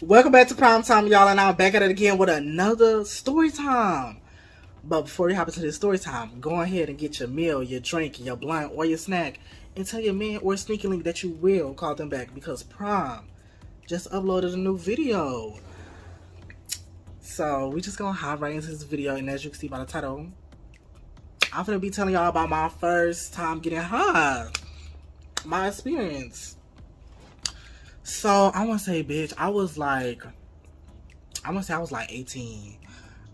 Welcome back to Prime Time, y'all, and I'm back at it again with another story time. But before you hop into this story time, go ahead and get your meal, your drink, your blunt, or your snack, and tell your man or sneaky link that you will call them back because Prime just uploaded a new video. So we just gonna hop right into this video, and as you can see by the title, I'm gonna be telling y'all about my first time getting high, my experience. So I want to say, bitch, I was like 18.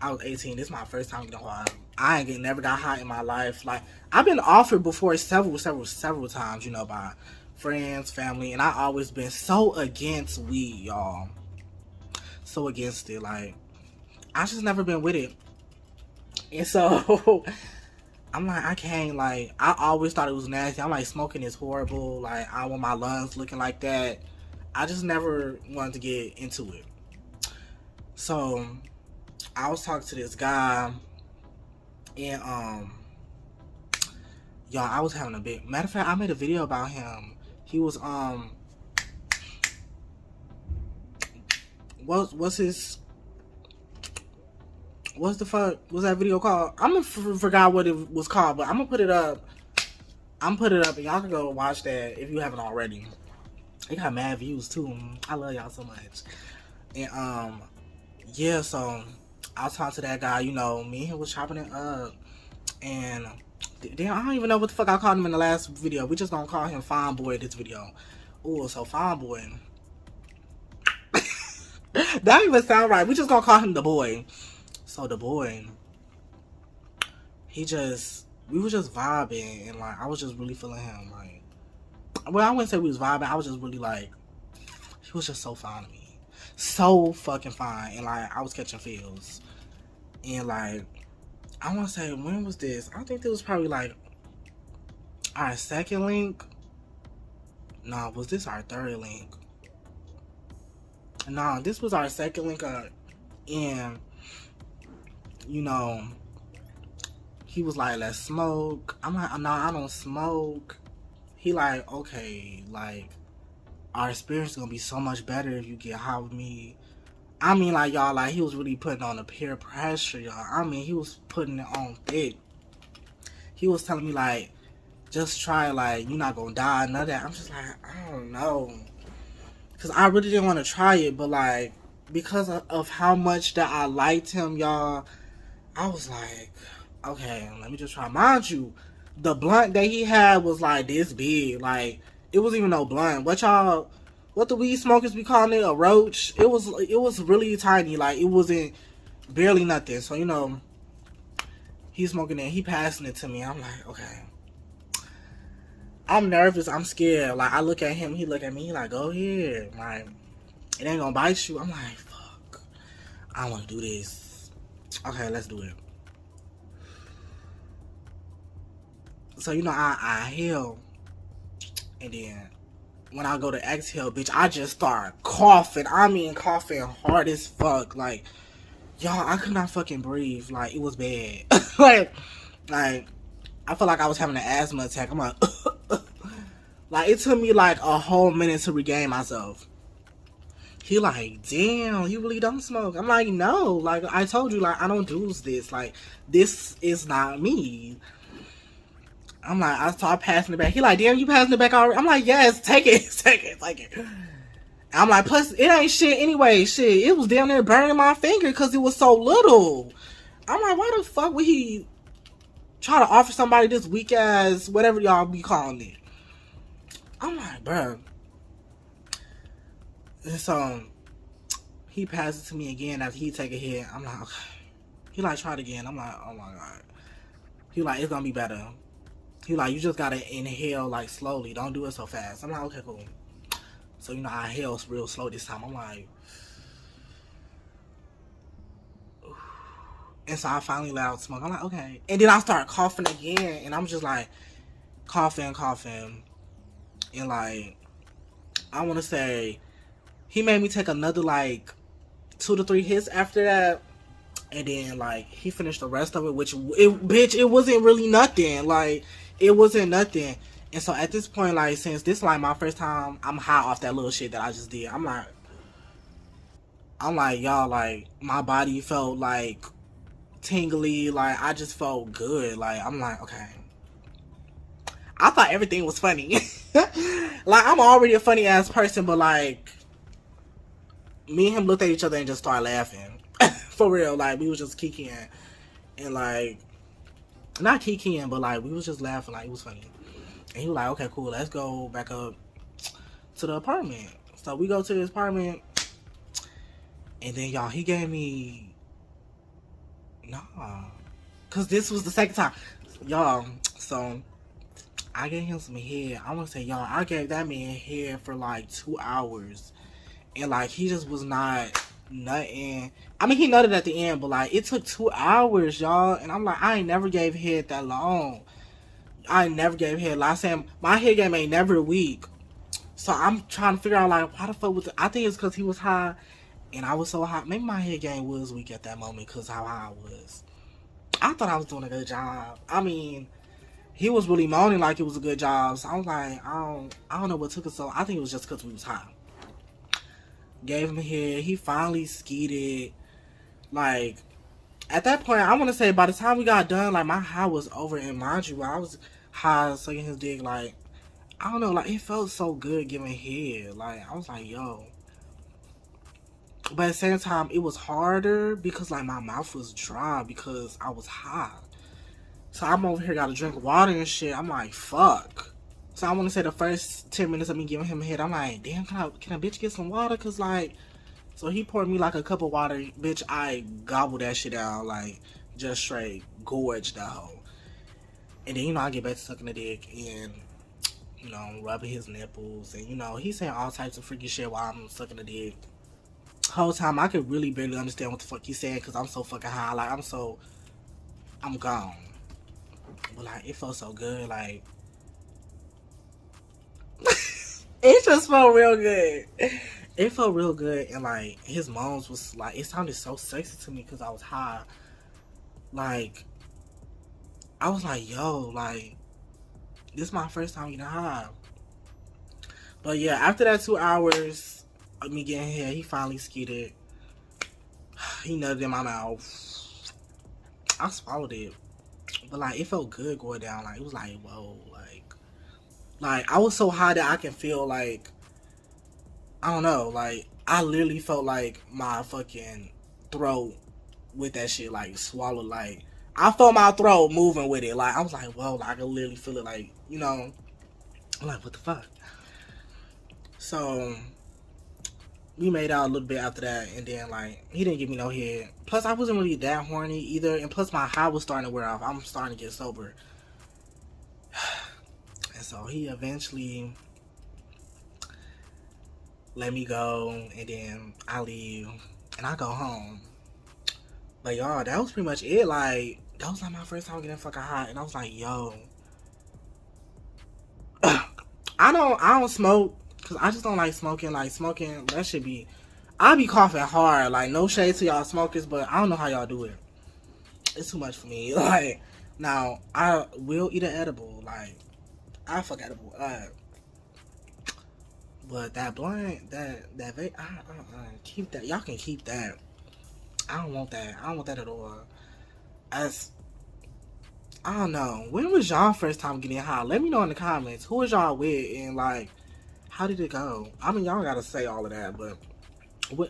I was 18. This is my first time getting high. I ain't never got high in my life. Like, I've been offered before several times, by friends, family, and I always been so against weed, y'all. So against it. Like, I just never been with it. And so I'm like, I can't, like, I always thought it was nasty. I'm like, smoking is horrible. Like, I want my lungs looking like that. I just never wanted to get into it. So I was talking to this guy, and y'all, I was having a big matter of fact, I made a video about him. He was what's the fuck was that video called? I'm gonna forgot what it was called, but I'm gonna put it up. I'm put it up, and y'all can go watch that if you haven't already. It got mad views too. I love y'all so much. And yeah, so I was talking to that guy, me and him was chopping it up. And damn, I don't even know what the fuck I called him in the last video. We just gonna call him Fine Boy this video. Ooh, so Fine Boy. That don't even sound right. We just gonna call him the boy. So the boy, we were just vibing, and like I was just really feeling him. Like, well, I wouldn't say we was vibing. I was just really like, he was just so fine to me. So fucking fine. And like, I was catching feels. And like, I want to say, when was this? I think this was probably like our second link. No, was this our third link? No, this was our second link. And, he was like, let's smoke. I'm like, no, I don't smoke. He like, okay, like, our experience is gonna be so much better if you get high with me. I mean, like, y'all, like, he was really putting on the peer pressure, y'all. I mean, he was putting it on thick. He was telling me, like, just try, like, you're not gonna die, none of that. I'm just like, I don't know. Because I really didn't want to try it, but, like, because of how much that I liked him, y'all, I was like, okay, let me just try. Mind you, the blunt that he had was, like, this big. Like, it wasn't even no blunt. What the weed smokers be calling it, a roach? It was really tiny. Like, it wasn't barely nothing. So, he's smoking it. He passing it to me. I'm like, okay. I'm nervous. I'm scared. Like, I look at him. He look at me. He like, go ahead. Like, it ain't gonna bite you. I'm like, fuck. I want to do this. Okay, let's do it. So, I inhale. And then when I go to exhale, bitch, I just start coughing. I mean, coughing hard as fuck. Like, y'all, I could not fucking breathe. Like, it was bad. like, I felt like I was having an asthma attack. I'm like, like, it took me like a whole minute to regain myself. He like, damn, you really don't smoke? I'm like, no. Like, I told you, like, I don't do this. Like, this is not me. I'm like, I start passing it back. He like, damn, you passing it back already? I'm like, yes, take it. I'm like, plus, it ain't shit anyway. Shit, it was down there burning my finger because it was so little. I'm like, why the fuck would he try to offer somebody this weak ass, whatever y'all be calling it? I'm like, bruh. And so, he passes it to me again after he take a hit. I'm like, okay. He like, try it again. I'm like, oh my God. He like, it's gonna be better. He like, you just gotta inhale like slowly. Don't do it so fast. I'm like, okay, cool. So, I inhale real slow this time. I'm like, and so I finally let out smoke. I'm like, okay. And then I start coughing again. And I'm just like, coughing. And like, I want to say, he made me take another like 2 to 3 hits after that. And then like, he finished the rest of it, which, it wasn't really nothing. Like, it wasn't nothing. And so at this point, like, since this is like my first time I'm high off that little shit that I just did, I'm like, I'm like, y'all, like, my body felt like tingly, like I just felt good. Like, I'm like, okay. I thought everything was funny. Like, I'm already a funny ass person, but like, me and him looked at each other and just started laughing. For real. Like, we was just kikiing. And like, not kikiing, but like, we was just laughing. Like, it was funny. And he was like, okay, cool, let's go back up to the apartment. So we go to his apartment. And then, y'all, he gave me, nah. Because this was the second time. Y'all, so I gave him some head. I want to say, y'all, I gave that man head for like 2 hours. And like, he just was not nutting. I mean, he nutted at the end, but like, it took 2 hours, y'all. And I'm like, I ain't never gave head that long. I never gave head. Last time, my head game ain't never weak. So I'm trying to figure out, like, why the fuck was it? I think it's because he was high and I was so high. Maybe my head game was weak at that moment because how high I was. I thought I was doing a good job. I mean, he was really moaning like it was a good job. So I was like, I don't know what took us so. I think it was just because we was high. Gave him a head. He finally skeeted. Like, at that point, I want to say by the time we got done, like, my high was over. And mind you, I was high sucking his dick. Like, I don't know. Like, it felt so good giving head. Like, I was like, yo. But at the same time, it was harder because, like, my mouth was dry because I was high. So I'm over here, got to drink water and shit. I'm like, fuck. So I want to say the first 10 minutes of me giving him a head, I'm like, damn, can a bitch get some water? Because, like, so he poured me, like, a cup of water. Bitch, I gobbled that shit down, like, just straight gorged that hoe. And then, you know, I get back to sucking the dick and, you know, rubbing his nipples. And, you know, he's saying all types of freaky shit while I'm sucking the dick. Whole time I could really barely understand what the fuck he's saying because I'm so fucking high. Like, I'm gone. But like, it felt so good. Like, it just felt real good. It felt real good. And like, his moans was like, it sounded so sexy to me because I was high. Like, I was like, yo, like, this is my first time getting high. But yeah, after that 2 hours of me getting here, he finally skeeted. He nutted in my mouth. I swallowed it. But like, it felt good going down. Like, it was like, whoa, like I was so high that I can feel like, I don't know, like I literally felt like my fucking throat with that shit like swallowed. Like, I felt my throat moving with it. Like, I was like, whoa, like I could literally feel it. Like, you know, I'm like, what the fuck? So we made out a little bit after that, and then like, he didn't give me no head. Plus, I wasn't really that horny either, and plus my high was starting to wear off. I'm starting to get sober. And so he eventually let me go, and then I leave, and I go home. But y'all, that was pretty much it. Like, that was like my first time getting fucking hot, and I was like, yo, I don't smoke because I just don't like smoking. Like, smoking, that should be, I be coughing hard. Like, no shade to y'all smokers, but I don't know how y'all do it. It's too much for me. Like, now I will eat an edible. Like, I fuck edible. But that blunt, that vape, keep that. Y'all can keep that. I don't want that. I don't want that at all. I don't know. When was y'all first time getting high? Let me know in the comments. Who was y'all with and like, how did it go? I mean, y'all gotta say all of that, but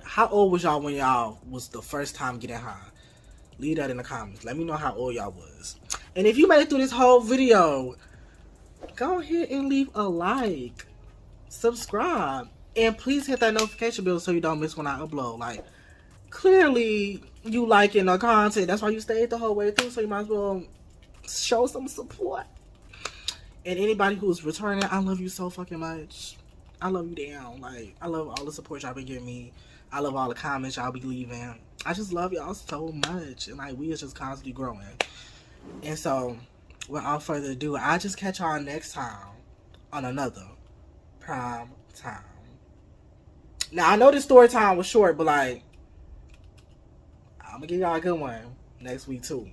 how old was y'all when y'all was the first time getting high? Leave that in the comments. Let me know how old y'all was. And if you made it through this whole video, go ahead and leave a like, subscribe, and please hit that notification bell so you don't miss when I upload. Like, clearly you liking the content. That's why you stayed the whole way through, so you might as well show some support. And anybody who's returning, I love you so fucking much. I love you down. Like, I love all the support y'all been giving me. I love all the comments y'all be leaving. I just love y'all so much. And like, we is just constantly growing. And so, without further ado, I'll just catch y'all next time on another Prime Time. Now, I know this story time was short, but like, I'm gonna give y'all a good one next week too.